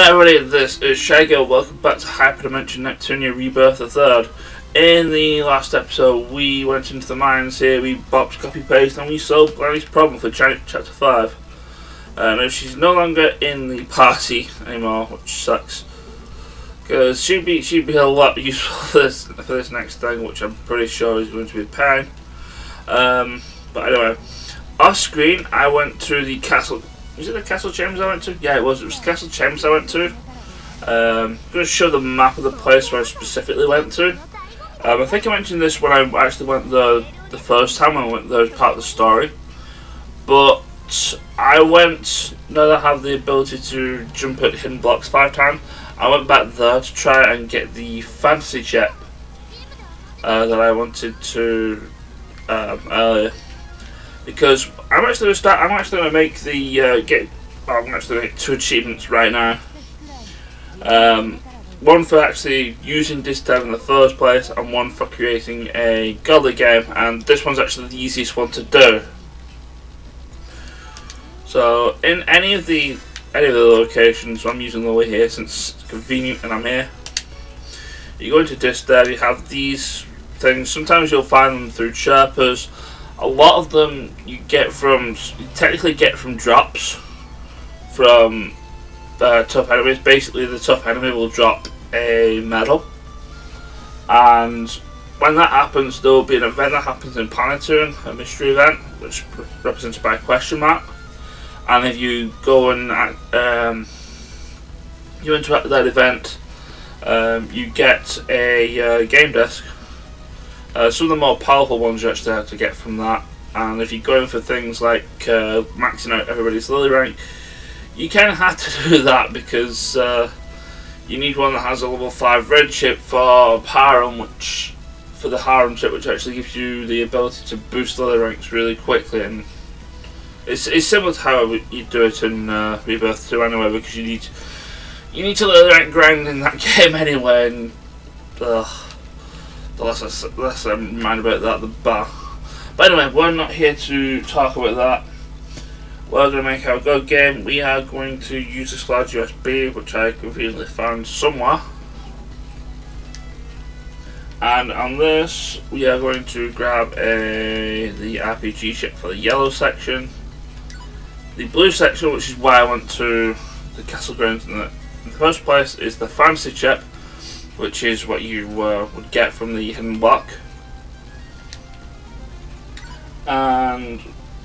Hi everybody, this is Shaggy. Welcome back to Hyperdimension Neptunia Rebirth the Third. In the last episode, we went into the mines here, we bopped, copy paste, and we solved Granny's problem for chapter 5. Now she's no longer in the party anymore, which sucks, because she'd be a lot useful for this next thing, which I'm pretty sure is going to be a pain. But anyway, off screen, I went to the castle. Was it the castle chambers I went to? Yeah, it was the castle chambers I went to. I'm going to show the map of the place where I specifically went to. I think I mentioned this when I actually went there the first time when I went there as part of the story. But I went, now that I have the ability to jump at hidden blocks 5 times, I went back there to try and get the fantasy chip that I wanted to earlier. Because I'm actually going to make the I'm actually going to make 2 achievements right now. One for actually using Distav in the first place, and one for creating a godly game. And this one's actually the easiest one to do. So in any of the locations, I'm using Lowee here since it's convenient and I'm here. You go into Distav, you have these things. Sometimes you'll find them through Sherpas. A lot of them you technically get from drops from tough enemies. Basically, the tough enemy will drop a medal, and when that happens, there will be an event that happens in Planetoon, a mystery event, which is represented by a question mark. And if you go and you interact with that event, you get a game disc. Some of the more powerful ones you actually have to get from that, and if you're going for things like maxing out everybody's Lily rank, you kind of have to do that because you need one that has a level 5 red chip for Harem, which actually gives you the ability to boost Lily ranks really quickly, and it's similar to how you do it in Rebirth 2 anyway, because you need to Lily rank grind in that game anyway, and the less I mind about that, the better. But anyway, we're not here to talk about that. We're going to make our go game. We are going to use this large USB, which I conveniently found somewhere. And on this, we are going to grab the RPG chip for the yellow section. The blue section, which is why I went to the castle grounds in the first place, is the fantasy chip, which is what you would get from the hidden block, and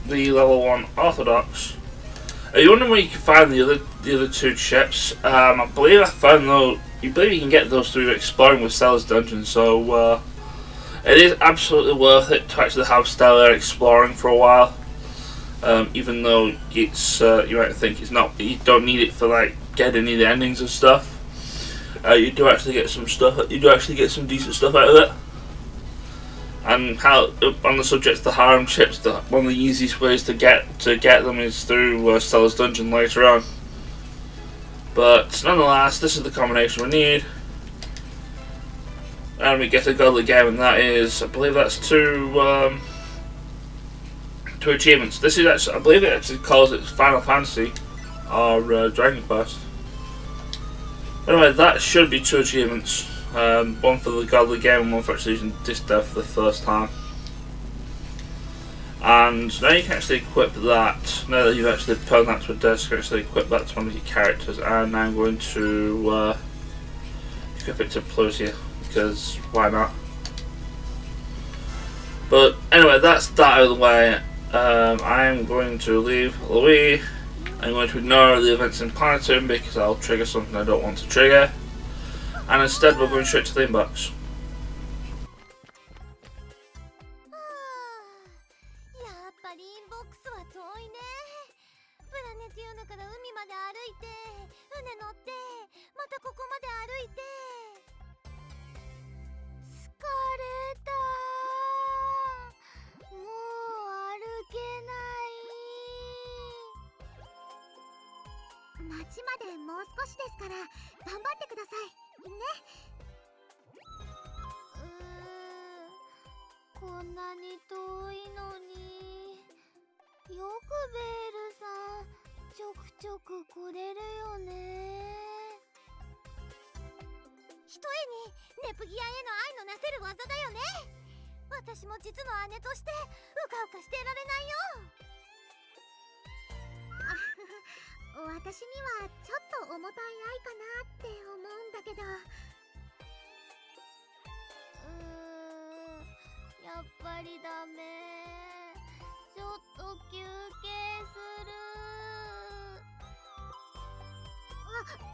the level 1 orthodox. You're wondering where you can find the other 2 chips? I believe I found those. You believe you can get those through exploring with Stella's dungeon. So it is absolutely worth it to actually have Stella exploring for a while. Even though it's you might think it's not. You don't need it for like getting any of the endings and stuff. You do actually get some stuff. You do actually get some decent stuff out of it. And how, on the subject of the harem chips, one of the easiest ways to get them is through Stella's dungeon later on. But nonetheless, this is the combination we need, and we get a godly game, and that is, I believe that's 2 achievements. This is actually, I believe it actually calls it Final Fantasy or Dragon Quest. Anyway, that should be 2 achievements. One for the godly game and one for actually using Distav for the first time. And now you can actually equip that. Now that you've actually put that to a disc, you can actually equip that to one of your characters. And now I'm going to equip it to Plusia, because why not? But anyway, that's that out of the way. I am going to leave Lowee. I'm going to ignore the events in Planetoon because I'll trigger something I don't want to trigger, and instead we're going straight to the inbox.ちょくちょく来れるよね。ネプギアへの愛のなせる技だよね。私も実の姉としてうかうかしてられないよ。私にはちょっと重たい愛かなって思うんだけど、やっぱりダメ。ちょっと休憩する。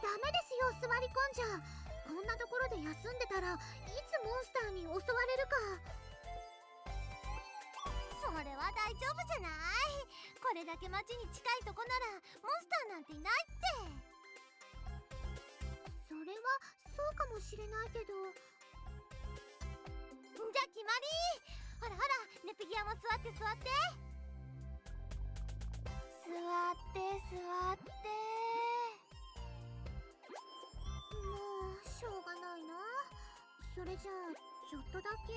ダメですよ、座り込んじゃ。こんなところで休んでたらいつモンスターに襲われるか。それは大丈夫じゃない。これだけ町に近いとこならモンスターなんていないって。それはそうかもしれないけど。じゃあ決まり。ほらほら、ネプギアも座って座って。座って座って。もうしょうがないな。それじゃあちょっとだけ。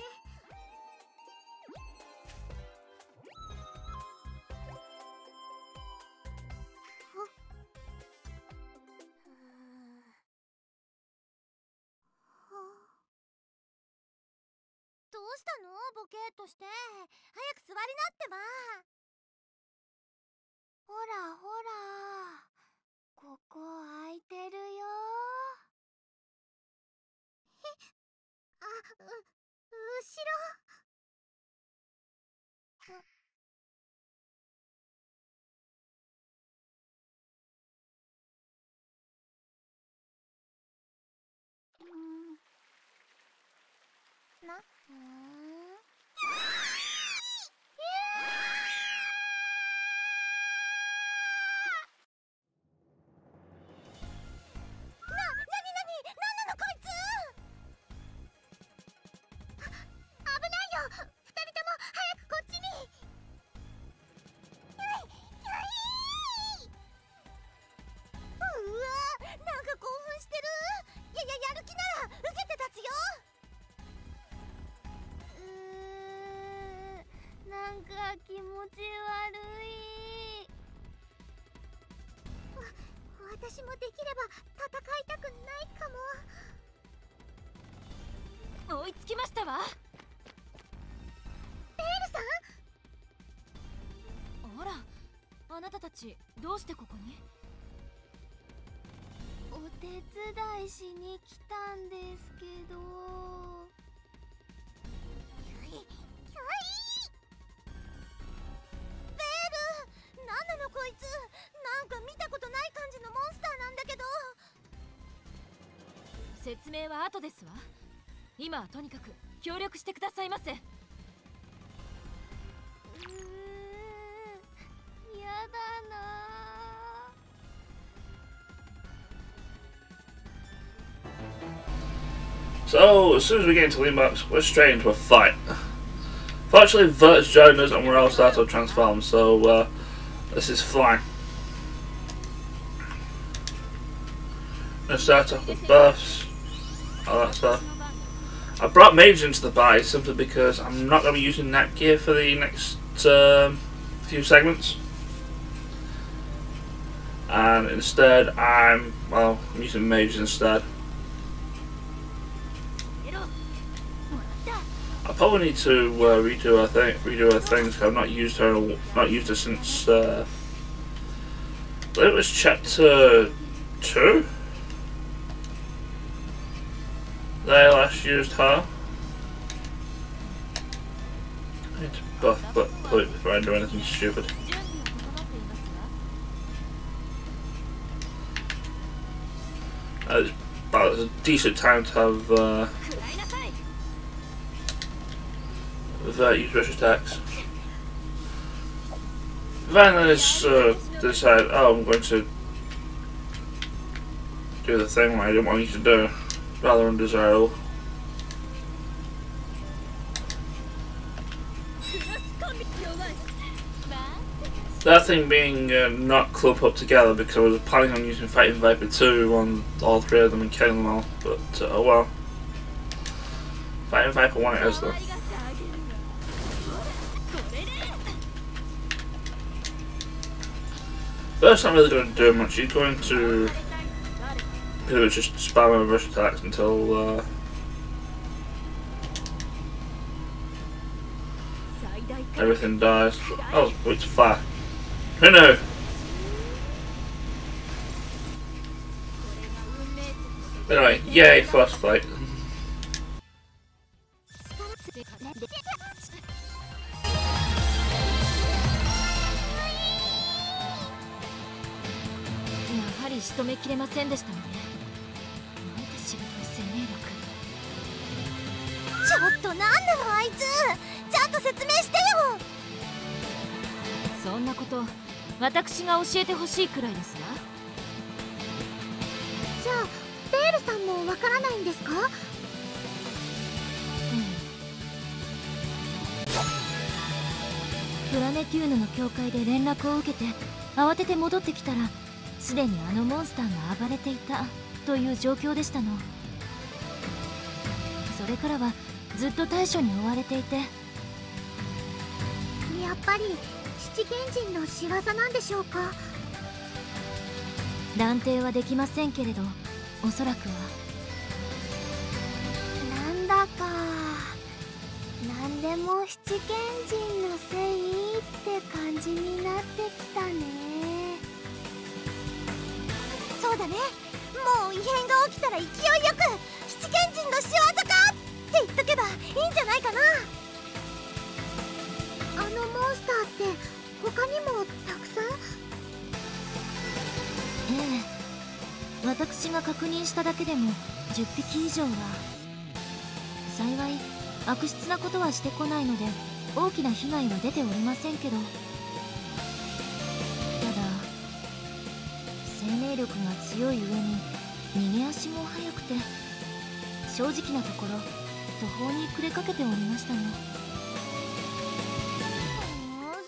どうしたの？ボケーっとして。早く座りなってば。ほらほら、ここ空いてるよ。後ろ。気持ち悪い。私もできれば戦いたくないかも。追いつきましたわ。ベールさん。ほら、あなたたちどうしてここに？お手伝いしに来たんですけど。なんなのこいつ。なんか見たことない感じのモンスターなんだけど。説明は後ですわ。今はとにかく協力してくださいませ。やだな。So, as soon as we get into Limax, we're straight into a fight. Fortunately, Vert's joined us and we're all started to transform, so this is fine. I'm going to start off with Births, all that stuff. I brought Mage into the party simply because I'm not going to be using Nep gear for the next few segments. And instead I'm using Mage instead. I probably need to redo her things because I've not used her since I believe it was chapter 2 that I last used her. I need to buff it before I do anything stupid. It's a decent time to have Vert use rush attacks. Then I just decide, oh, I'm going to do the thing I didn't want you to do. Rather undesirable. That thing being not clumped up together because I was planning on using Fighting Viper 2 on all three of them and killing them all, but oh well. Fighting Viper 1 it is though. First, not really going to do much. He's going to pretty much just spam over rush attacks until everything dies. That was a bit far. Who knew? Anyway, yay, first fight. やはり仕留めきれませんでしたね。なんてしぶとい生命力。ちょっとなんなのあいつ、ちゃんと説明してよ。そんなこと私が教えてほしいくらいですわ。じゃあベールさんもわからないんですか？プラネテューヌの教会で連絡を受けて慌てて戻ってきたら、すでにあのモンスターが暴れていたという状況でしたの。それからはずっと対処に追われていて。やっぱり七賢人の仕業なんでしょうか？断定はできませんけれど、おそらくは。なんだかなんでも七賢人のせいって感じになってきたね。そうだね、もう異変が起きたら勢いよく七賢人の仕業かって言っとけばいいんじゃないかな。あのモンスターって他にもたくさん？ええ、私が確認しただけでも10匹以上は。幸い悪質なことはしてこないので大きな被害は出ておりませんけど、ただ生命力が強い上に逃げ足も速くて、正直なところ途方に暮れかけておりましたの。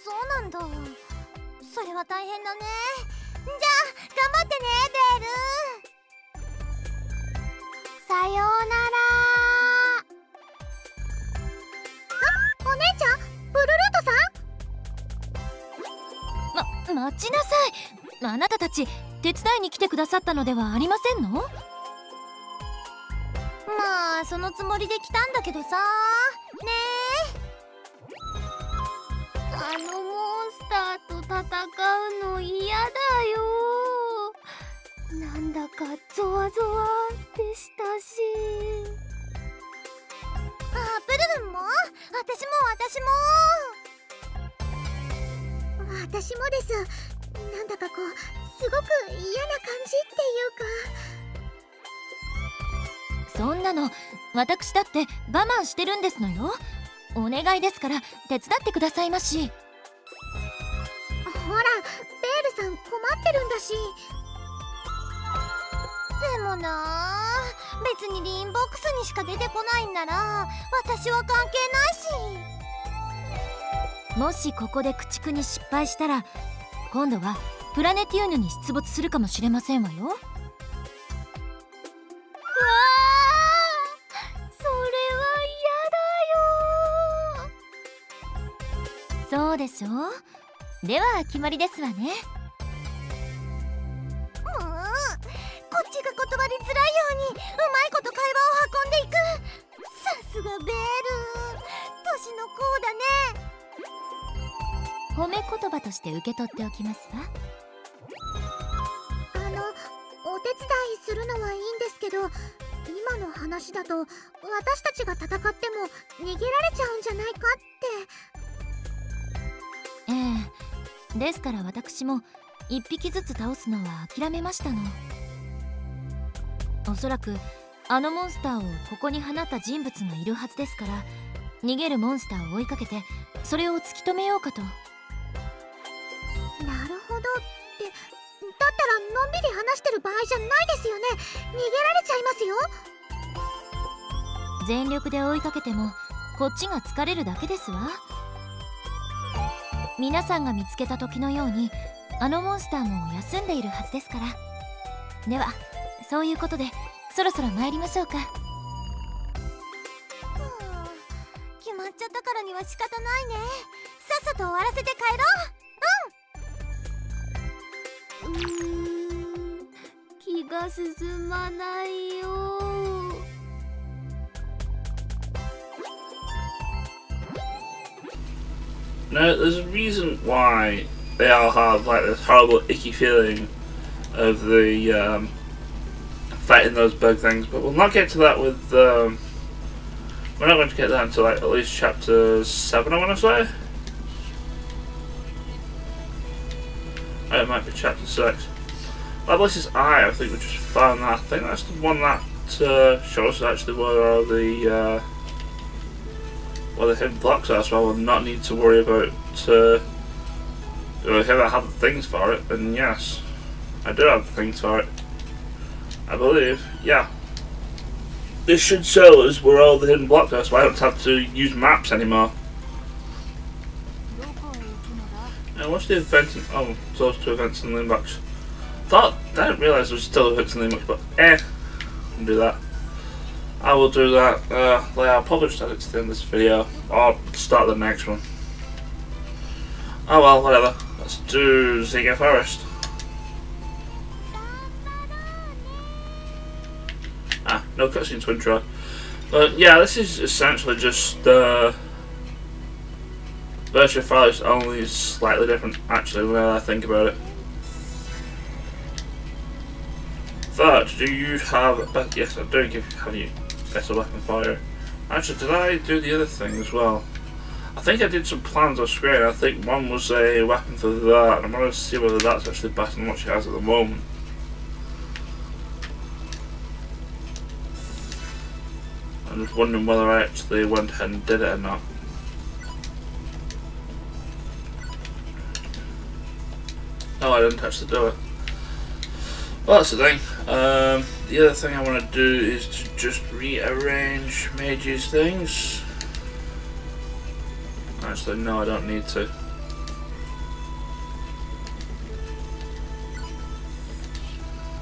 そうなんだ。それは大変だね。じゃあ頑張ってねベール。さようなら。あ、お姉ちゃん、ブルルートさん。待ちなさい。あなたたち手伝いに来てくださったのではありませんの？まあそのつもりで来たんだけどさ。ねえ、あのモンスターと戦うの嫌だよ。なんだかゾワゾワでしたし。あ、ブルルンも？私もです。なんだかこうすごく嫌な感じっていうか。そんなの私だって我慢してるんですのよ。お願いですから手伝ってくださいまし。ほら、ベールさん困ってるんだし。でもなあ、別にリンボックスにしか出てこないんなら私は関係ないし。もしここで駆逐に失敗したら今度はプラネテューヌに出没するかもしれませんわよ。うわあ、それは嫌だよ。そうでしょう。では決まりですわね。こっちが断りづらいようにうまいこと会話を運んでいく。さすがベール、年の子だね。褒め言葉として受け取っておきますわ。お手伝いするのはいいんですけど、今の話だと私たちが戦っても逃げられちゃうんじゃないかって。ええ、ですから私も1匹ずつ倒すのは諦めましたの。おそらくあのモンスターをここに放った人物がいるはずですから、逃げるモンスターを追いかけてそれを突き止めようかと。なるほどって、だったらのんびり話してる場合じゃないですよね。逃げられちゃいますよ。全力で追いかけてもこっちが疲れるだけですわ。皆さんが見つけた時のようにあのモンスターも休んでいるはずですから。ではそういうことでそろそろ参りましょうか。決まっちゃったからには仕方ないね。さっさと終わらせて帰ろう。気が進まないよ。Now, there's a reason why they all have like this horrible, icky feeling of the fighting those bug things, but we'll not get to that with. We're not going to get that until like at least chapter 7, I want to say. Oh, it might be chapter 6. Loveless's Eye, I think we just found that. I think that's the one that shows us actually where the hidden blocks are, so I will not need to worry about if I have the things for it. And yes, I do have the things for it, I believe. Yeah, this should show us where all the hidden blocks are, so I don't have to use maps anymore. And what's the event? Oh, those 2 events in the inbox. I didn't realise there was still events in the inbox, but I'll do that. I will do that. I'll probably just add it to the end of this video or start the next one. Oh well, whatever. Let's do Ziga Forest. No cutscene to intro. But yeah, this is essentially just Virtual Forest, only slightly different actually when I think about it. Vert, do you have a yes, I do have you better weapon fire. Actually, did I do the other thing as well? I think I did some plans off screen. I think one was a weapon for that. I'm going to see whether that's actually better than what she has at the moment. I'm just wondering whether I actually went ahead and did it or not. Oh, I didn't actually do it. Well, that's the thing. The other thing I want to do is to just rearrange Mage's things. Actually, no, I don't need to.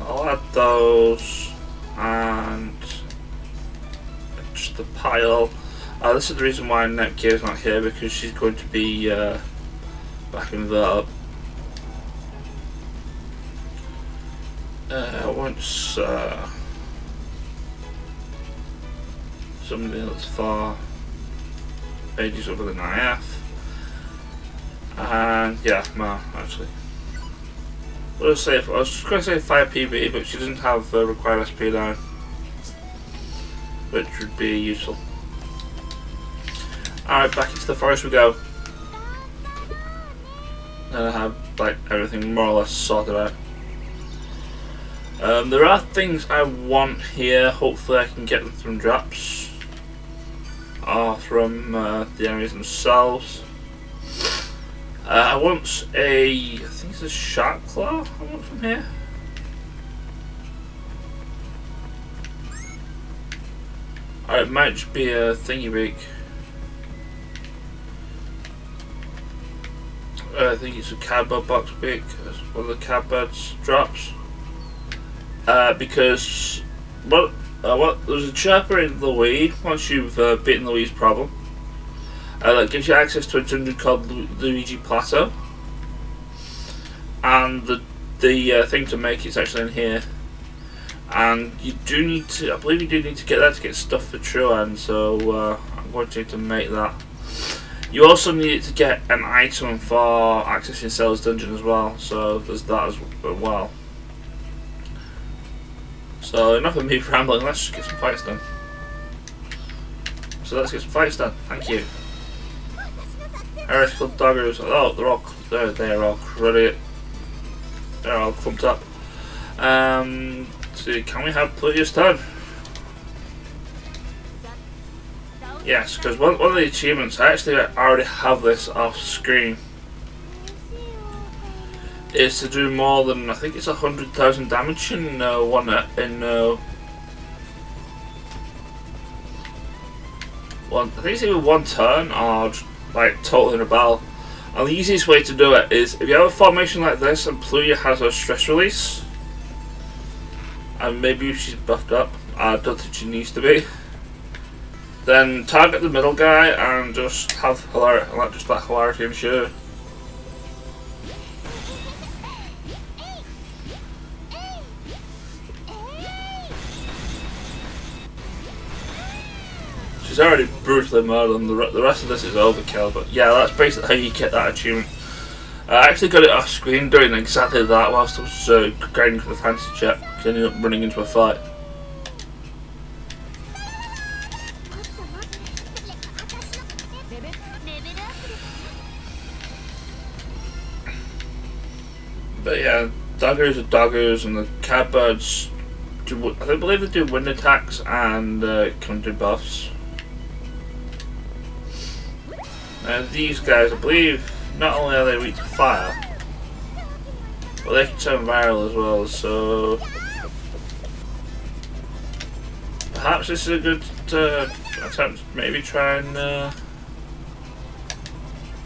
I'll add those and just the pile. This is the reason why Nep is not here, because she's going to be back in Vert. Once somebody that's far pages other than IF, and yeah, no, actually, I was just going to say 5 PB, but she doesn't have required SP down, which would be useful. Alright, back into the forest we go. And I have like everything more or less sorted out. There are things I want here. Hopefully I can get them from drops or from the enemies themselves. I want I think it's a shark claw I want from here. Or it might just be a thingy beak. I think it's a cardboard box beak, as one of the cardboard's drops. Because there's a chirper in Lowee. Once you've beaten Lowee's problem, that gives you access to a dungeon called Luigi Plateau, and the thing to make it's actually in here. And you do need to, I believe you do need to get that to get stuff for True End. So I'm going to need to make that. You also need to get an item for accessing Cell's dungeon as well. So there's that as well. So enough of me rambling, let's just get some fights done. So let's get some fights done, thank you. Heretical doggers, oh, they're all cruddy. They're all clumped up. So can we have Pluvius turn? Yes, because one of the achievements, I actually already have this off screen, is to do more than, I think it's 100,000 damage in one I think it's either one turn or just, like total in a battle. And the easiest way to do it is if you have a formation like this and Pluya has a stress release, and maybe if she's buffed up, I don't think she needs to be, then target the middle guy and just have hilarity ensure. She's already brutally murdered them. The rest of this is overkill, but yeah, that's basically how you get that achievement. I actually got it off screen doing exactly that whilst I was grinding for the fantasy check, because I ended up running into a fight. But yeah, doggers are doggers, and the catbirds do, I believe they do wind attacks and counter buffs. These guys, I believe, not only are they weak to fire, but they can turn viral as well, so perhaps this is a good attempt to maybe try and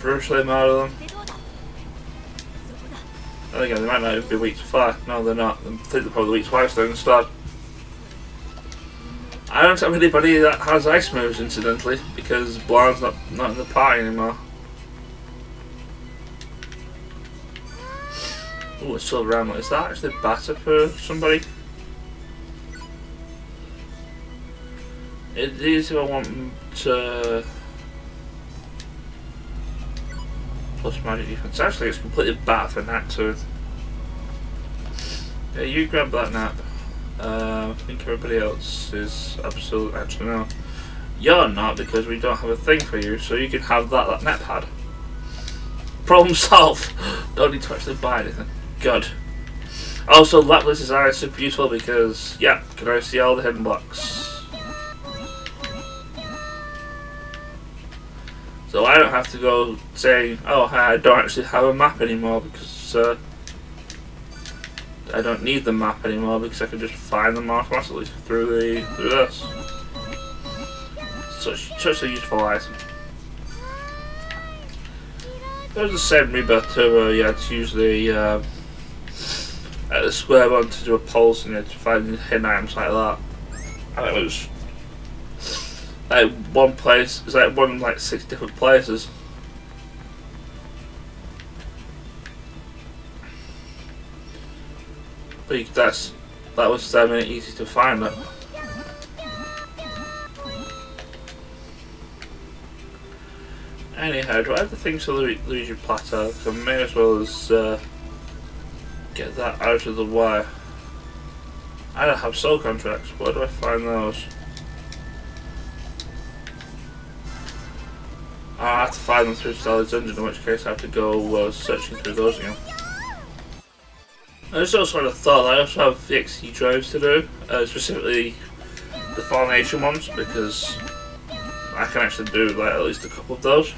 brutally murder them. And again, they might not even be weak to fire. No, they're not. I think they're probably weak to ice though instead. I don't have anybody that has ice moves, incidentally, because Blonde's not in the party anymore. Oh, it's still around. Is that actually better for somebody? It is if I want them to plus magic defense. Actually, it's completely better for Nep too. Yeah, you grab that Nep. I think everybody else is absolutely. Actually, no. You're not, because we don't have a thing for you, so you can have that Nep had. Problem solved! Don't need to actually buy anything. Good. Also, Lapless design is super useful because, yeah, can I see all the hidden blocks? So I don't have to go saying, oh, I don't actually have a map anymore because I don't need the map anymore because I can just find them automatically through this. Such a useful item. There's the same Rebirth too, where you had to use the at the square one to do a pulse and you had to find hidden items like that. And it was like one place, it's like one in like 6 different places. But that was easy to find it. Anyhow, do I have the things to lose your plateau? So I may as well as get that out of the way. I don't have soul contracts. Where do I find those? I have to find them through Starlight Dungeon, in which case I have to go searching through those again. I just also had a thought. I also have the XC drives to do, specifically the Fall Nation ones, because I can actually do like at least a couple of those.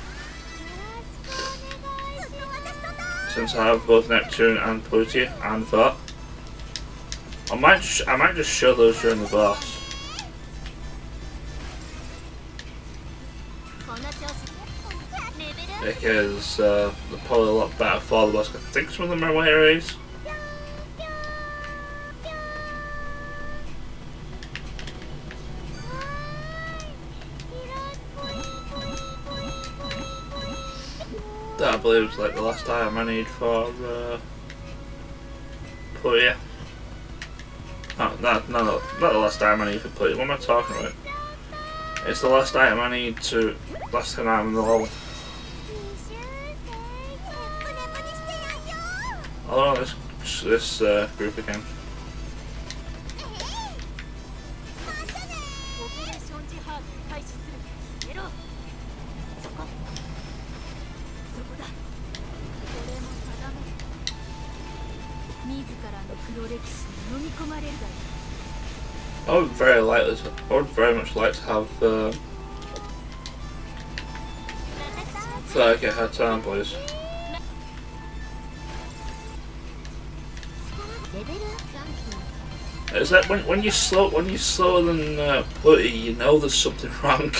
Since I have both Neptune and Pluto and Vert. I might just show those during the boss. Because they're probably a lot better for the boss. I think some of them are Aries. That I believe is like the last item I need for Pluto. No, not the last item I need for Pluto. What am I talking about? It's the last item I need to last time I'm in the level. I'll run this group again. I would very much like to have get her turn, please. Is that when you're slower than Pluto, you know there's something wrong.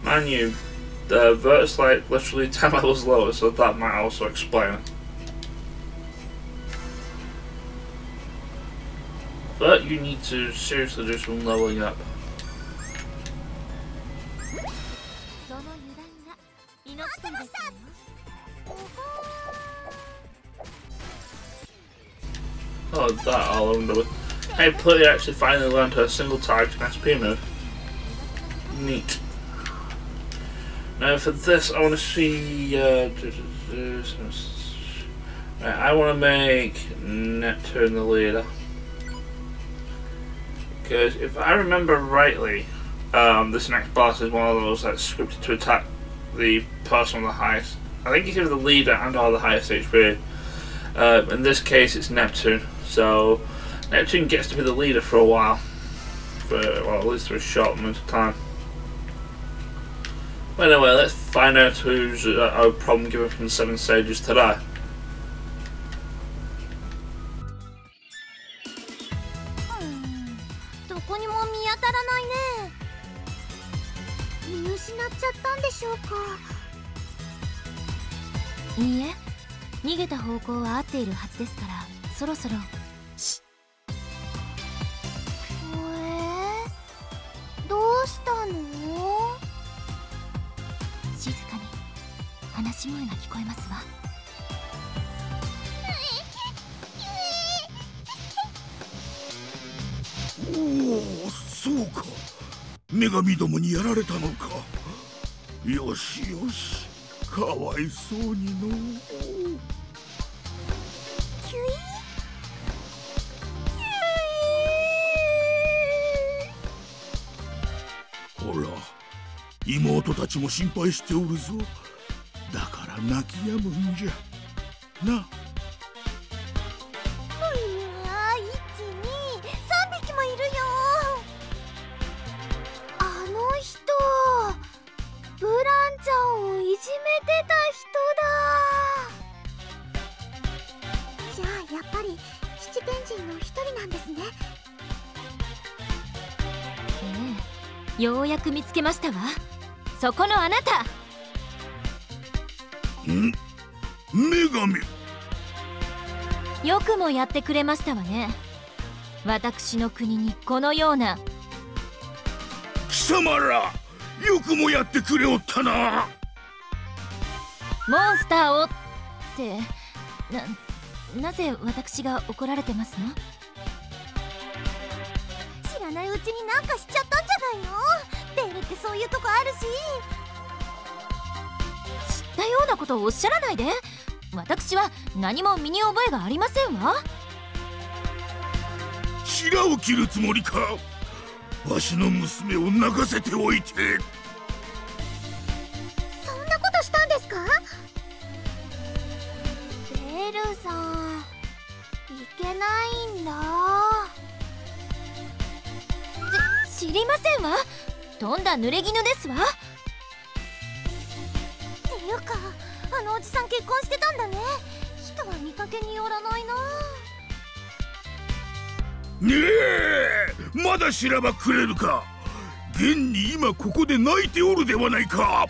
Man, you Vert's like literally 10 levels lower, so that might also explain it. But you need to seriously do some leveling up. Oh, that all under with. Hey, Pluto actually finally learned her single target SP move. Neat. Now for this, I want to see. Right, I want to make Neptune the leader. Because if I remember rightly, this next boss is one of those that's scripted to attack the person with the highest. I think he's either the leader and or the highest HP. In this case, it's Neptune. So Neptune gets to be the leader for a while, well, at least for a short amount of time. But anyway, let's find out who's our problem giver from the 7 stages today.いいえ、逃げた方向は合っているはずですから、そろそろ。どうしたの？静かに話し声が聞こえますわ。おお、そうか。女神どもにやられたのか。よしよし、かわいそうにの。キュイほら、妹たちも心配しておるぞ。だから泣き止むんじゃな。1、2、3匹もいるよ。あの人、ブランちゃんをいじめてた人だ。じゃあやっぱり七天神の一人なんですね。ええ、ようやく見つけましたわ。そこのあなた。ん？女神。よくもやってくれましたわね。私の国にこのような。貴様ら、よくもやってくれおったな。モンスターをってなぜ私が怒られてますの？知らないうちになんかしちゃったんじゃないの？ベルってそういうとこあるし。知ったようなことをおっしゃらないで。私は何も身に覚えがありませんわ。白を切るつもりか。わしの娘を泣かせておいて。そんなことしたんですか？ベルさん、いけないんだ。知りませんわ。とんだ濡れ衣ですわ。っていうか、あのおじさん結婚してたんだね。人は見かけによらないな。ねえ、まだ知らばくれるか。現に今ここで泣いておるではないか。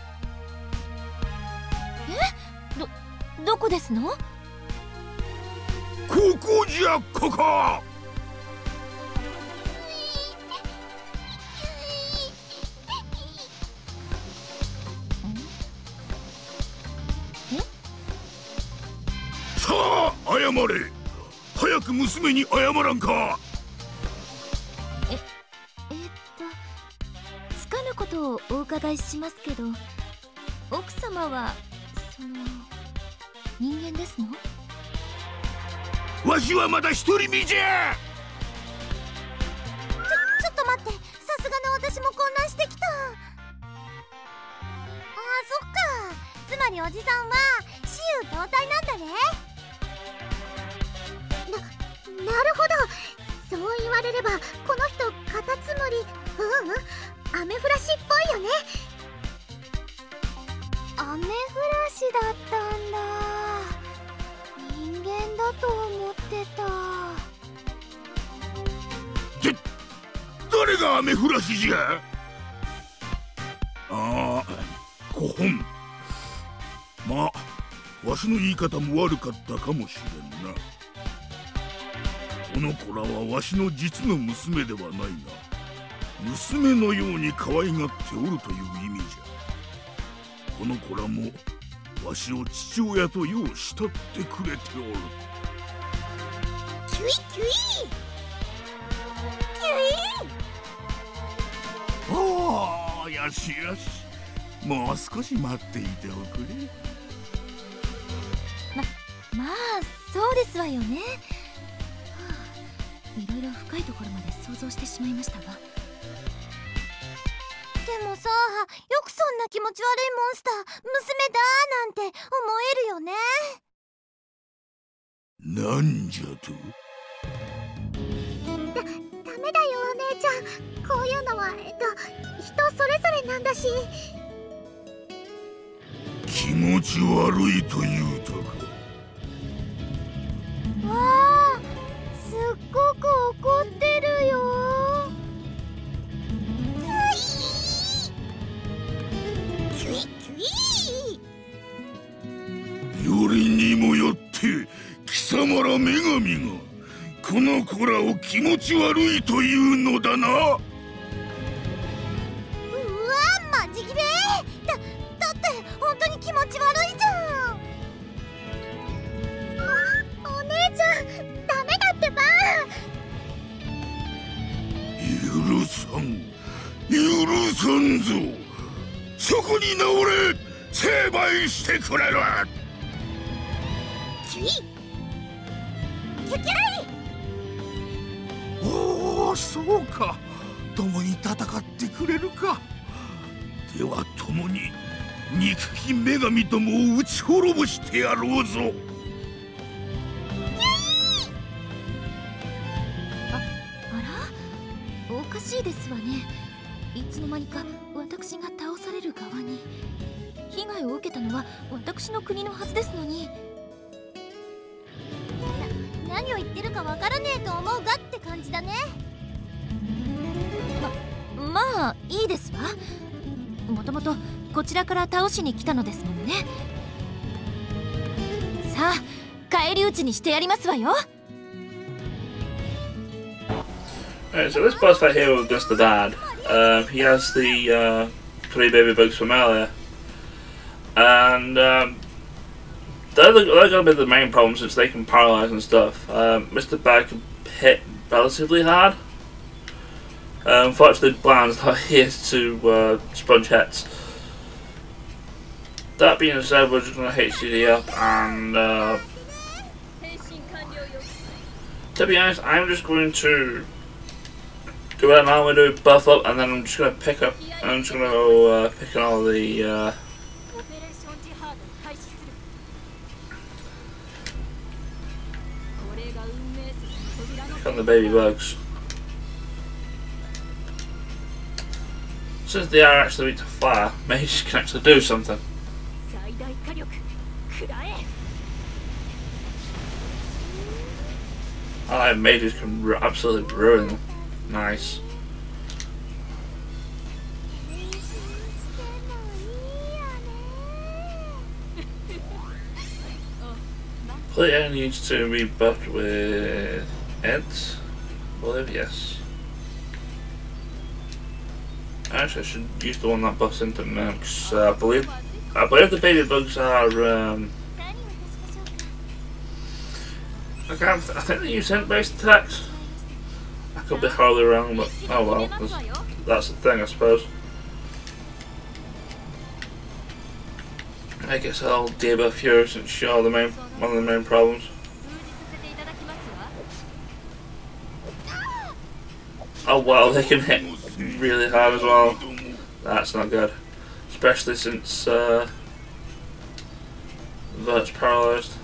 どこですの？ここじゃ、ここ。さあ謝れ。早く娘に謝らんか。つかぬことをお伺いしますけど、奥様はその人間ですの？わしはまだ独り身じゃ。ちょっと待って、さすがの私も混乱してきた。そっか、つまりおじさんは雌雄同体なんだね。なるほど。そう言われればこの人カタツムリ、アメフラシっぽいよね。アメフラシだったんだ。人間だと思ってた。誰がアメフラシじゃ。古本。まあわしの言い方も悪かったかもしれんな。この子らはわしの実の娘ではないが、娘のように可愛がっておるという意味じゃ。この子らもわしを父親とよう慕ってくれておる。キュイキュイキュイ。おお、やよしよし、もう少し待っていておくれ。まあそうですわよね。いろいろ深いところまで想像してしまいましたが。でもさ、よくそんな気持ち悪いモンスター娘だなんて思えるよね。なんじゃと？ダメだよお姉ちゃん、こういうのは人それぞれなんだし。気持ち悪いというとか。わあ、すっごく怒ってるよ。キュイキュイ。よりにもよって貴様ら女神がこの子らを気持ち悪いというのだな。うわ、マジギレ。だって本当に気持ち悪いじゃん。お姉ちゃん、ダメだってば。許さんぞ。そこに直れ、成敗してくれる。キュイキュキュイ。おお、そうか、共に戦ってくれるか。では共に憎き女神どもを撃ち滅ぼしてやろうぞ。あら、おかしいですわね。いつの間にか私が倒される側に。被害を受けたのは私の国のはずですのに。何を言ってるかわからねえと思うがって感じだね。まあいいですわ。もともとこちらから倒しに来たのですもんね。さあ返り討ちにしてやりますわよ。Alright, so this boss fight here with Mr. Dad, he has the 3 baby bugs from earlier, and they're going to be the main problem since they can paralyze and stuff. Mr. Dad can hit relatively hard. Unfortunately, Bland's not here to sponge hits. That being said, we're just going to hit CD up, and to be honest, I'm just going to do it now. I'm going to do buff up, and then I'm just going to pick up. I'm just going to go pick on all the pick on the baby bugs. Since they are actually weak to fire, mages can actually do something. I like mages can absolutely ruin them. Nice. Player needs to be buffed with Ed, I believe, yes. Actually, I should use the one that buffs into them because I believe the baby bugs are. I think they use scent-based attacks. I could be horribly wrong, but oh well. That's the thing, I suppose. I guess I'll debuff here since you're one of the main problems. Oh wow, they can hit really hard as well. That's not good, especially since Vert's paralysed.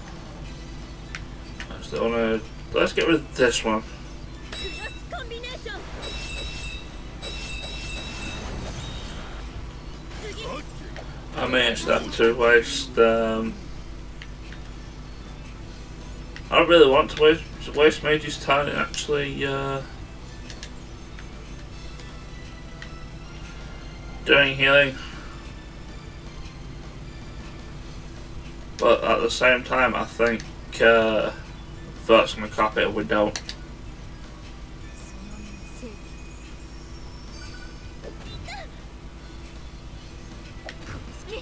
Let's get rid of this one. I may actually have to waste. I don't really want to waste Mage's time actually doing healing, but at the same time, I think Vert's gonna copy it if we don't.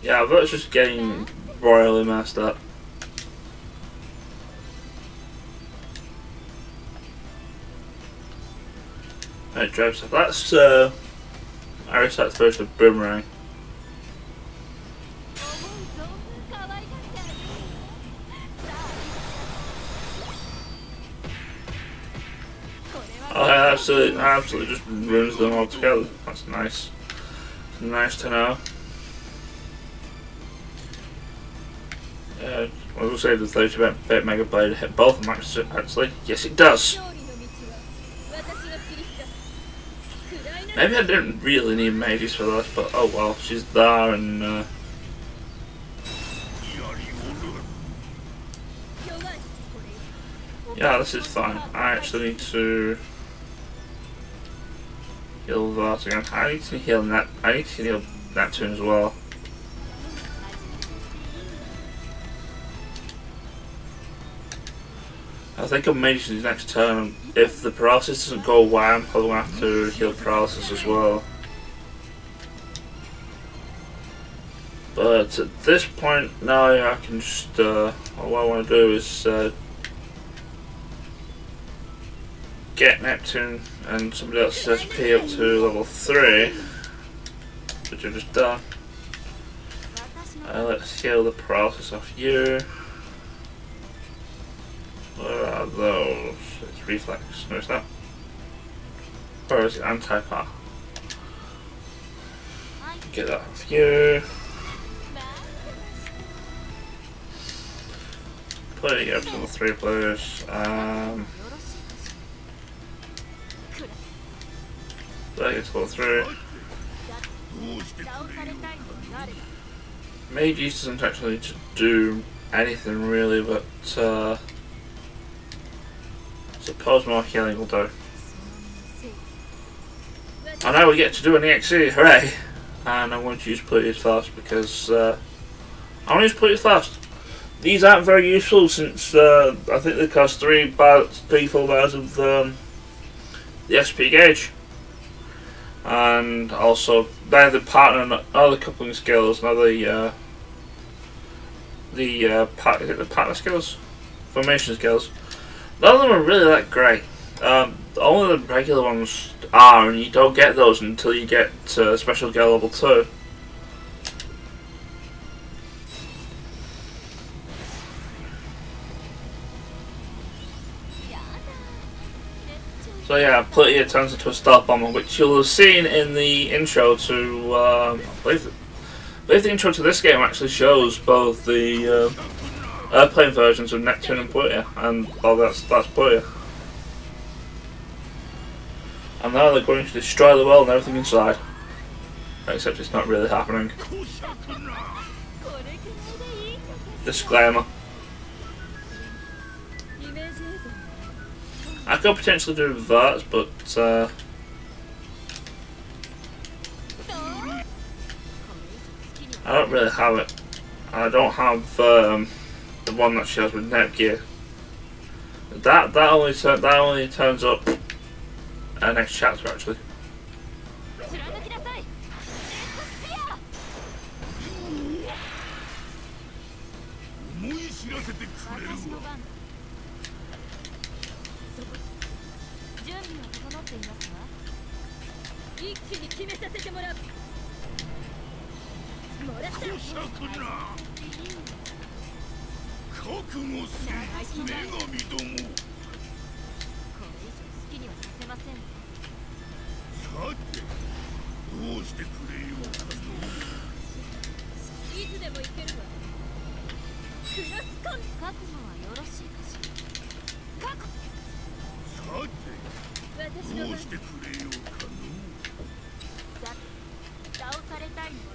Yeah, Vert's just getting royally messed up. Right, Joseph, let's I recite the version of Boomerang. Oh, yeah, absolutely just ruins them all together. That's nice. Nice to know. I will say the 30-bit Mega Blade hit both of them actually. Yes, it does. Maybe I didn't really need mages for this, but oh well, she's there and yeah, this is fine. I actually need to heal Vert again. I need to heal Neptune as well. I think I'm making next turn. If the paralysis doesn't go away, I'm probably going to have to heal paralysis as well. But at this point, now I can just, what I want to do is get Neptune and somebody else's SP up to level 3, which I've just done. Let's heal the paralysis off you. Where are those? It's reflex. No, it's not. Or is it anti-power? Get that off you. Put it up to the 3 players. That gets level 3. Mage doesn't actually do anything really, but suppose more healing will do. And now we get to do an EXE, hooray! And I'm going to use Pluteus first because I want to use Pluteus first. These aren't very useful since I think they cost 3 full bars of the SP gauge. And also they're the partner and other coupling skills, not the partner skills? Formation skills. None of them are really that great. Only the regular ones are, and you don't get those until you get special gear level 2. So yeah, Pluteus turns into a stealth bomber, which you'll have seen in the intro to, I believe the intro to this game actually shows both the airplane versions of Neptune and Pluteus, and well, that's Pluteus. And now they're going to destroy the world and everything inside. Except it's not really happening. Disclaimer. I could potentially do Vert, but I don't really have it. I don't have the one that she has with Nep gear. That only turns up next chapter actually.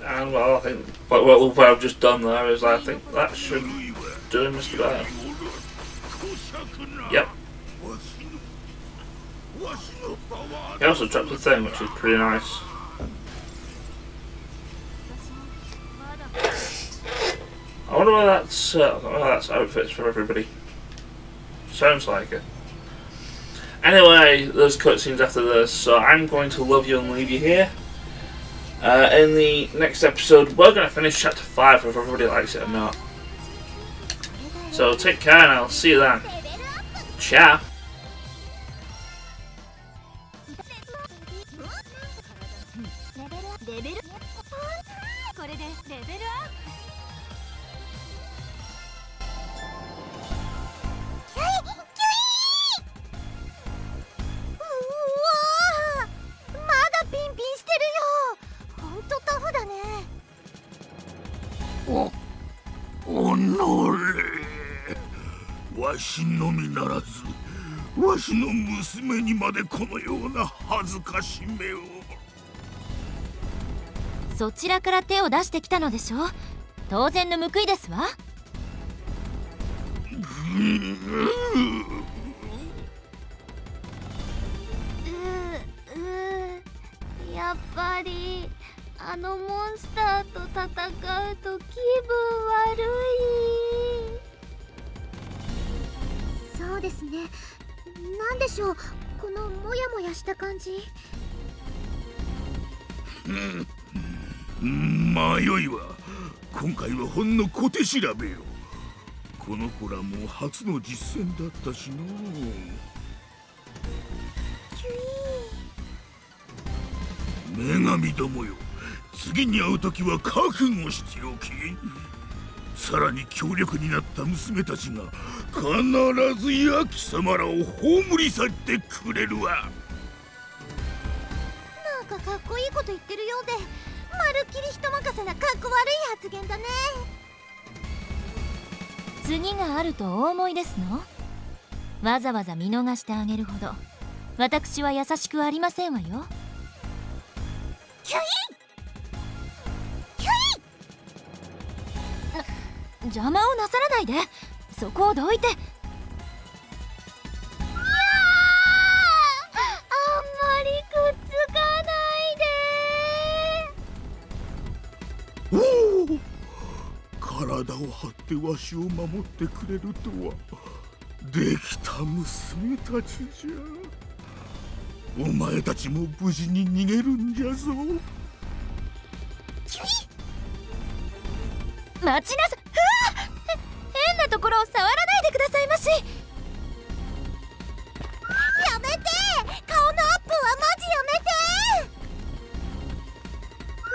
And well, I think what I've just done there is I think that should do him just about. Yep. He also dropped the thing, which is pretty nice. I wonder whether that's outfits for everybody. Sounds like it. Anyway, there's cutscenes after this, so I'm going to love you and leave you here. In the next episode, we're going to finish chapter 5 if everybody likes it or not. So take care and I'll see you then. Ciao. レベルこれでレベルアップ。おのれ、わしのみならずわしの娘にまでこのような恥ずかしめを。そちらから手を出してきたのでしょう。当然の報いですわ。やっぱりあのモンスターと戦うと気分悪い。そうですね。なんでしょう、このモヤモヤした感じ。迷いは今回はほんの小手調べよ。この子らも初の実践だったしの。女神どもよ、次に会う時は覚悟しておき。さらに強力になった娘たちが必ずや貴様らを葬り去ってくれるわ。なんかかっこいいこと言ってるようで、まるっきり人任せなかっこ悪い発言だね。次があるとお思いですの？わざわざ見逃してあげるほど私は優しくありませんわよ。キュイキュイ。邪魔をなさらないで。そこをどいて。あんまりくっつかないで。おお、体を張ってわしを守ってくれるとは。できた娘たちじゃ。お前たちも無事に逃げるんじゃぞ。待ちなさい。変なところを触らないでくださいまし。やめて、顔のアップはマジやめて。もう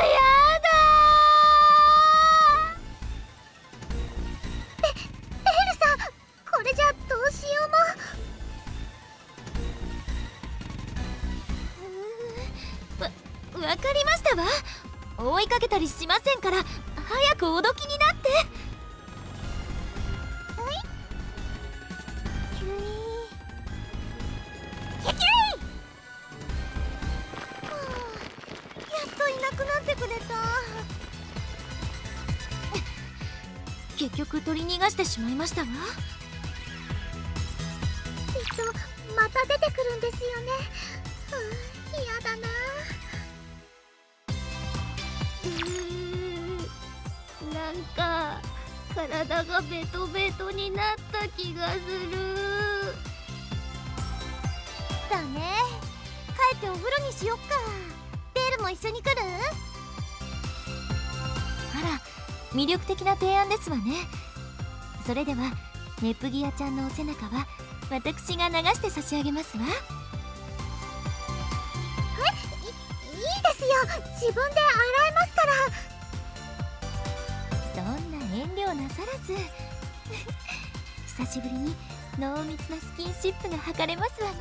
やだー。エルさん、これじゃどうしようも。わかりましたわ。追いかけたりしませんから早くおどきになって。キュイキュキュイ。やっといなくなってくれた。結局取り逃がしてしまいましたわ。きっとまた出てくるんですよね。嫌だな。なんか体がベトベトになった気がする。だね。帰ってお風呂にしよっか。ベールも一緒に来る？あら、魅力的な提案ですわね。それではネプギアちゃんのお背中は私が流して差し上げますわ。いいですよ。自分で洗えますから。そんな遠慮なさらず久しぶりに濃密なスキンシップが図れますわね。